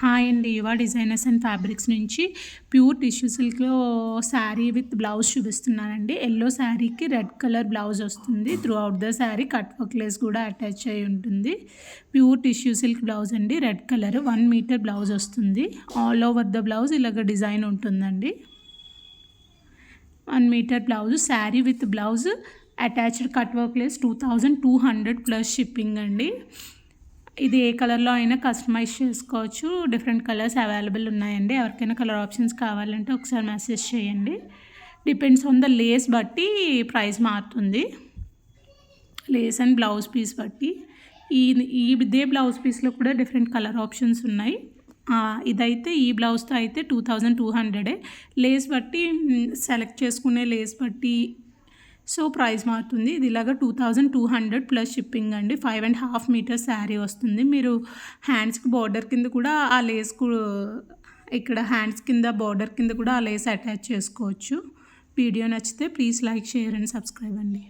Hi అండి. Yuva designers and fabrics నుంచి pure tissue సిల్క్‌లో శారీ విత్ బ్లౌజ్ చూపిస్తున్నానండి. యెల్లో శారీకి రెడ్ కలర్ బ్లౌజ్ వస్తుంది. Throughout the saree cut work lace కూడా అటాచ్ అయ్యి ఉంటుంది. ప్యూర్ టిష్యూ సిల్క్ బ్లౌజ్ అండి. రెడ్ కలర్ 1 మీటర్ బ్లౌజ్ వస్తుంది. ఆల్ ఓవర్ ద బ్లౌజ్ ఇలాగ డిజైన్ ఉంటుందండి. 1 metre blouse saree with blouse attached cut work lace 2200 plus shipping అండి. ఇది ఏ కలర్లో అయినా కస్టమైజ్ చేసుకోవచ్చు. డిఫరెంట్ కలర్స్ అవైలబుల్ ఉన్నాయండి. ఎవరికైనా కలర్ ఆప్షన్స్ కావాలంటే ఒకసారి మెసేజ్ చేయండి. డిపెండ్స్ ఆన్ ద లేస్ బట్టి ప్రైస్ మారుతుంది. లేస్ అండ్ బ్లౌజ్ పీస్ బట్టి ఇదే బ్లౌజ్ పీస్లో కూడా డిఫరెంట్ కలర్ ఆప్షన్స్ ఉన్నాయి. ఇదైతే ఈ బ్లౌజ్తో అయితే 2200. లేస్ బట్టి సెలెక్ట్ చేసుకునే లేస్ బట్టి సో ప్రైస్ మారుతుంది. ఇది ఇలాగా 2200 ప్లస్ షిప్పింగ్ అండి. 5.5 మీటర్స్ శారీ వస్తుంది. మీరు హ్యాండ్స్కి బార్డర్ కింద కూడా ఆ లేస్ ఇక్కడ హ్యాండ్స్ కింద బార్డర్ కింద కూడా ఆ లేస్ అటాచ్ చేసుకోవచ్చు. వీడియో నచ్చితే please like, share and subscribe అండి.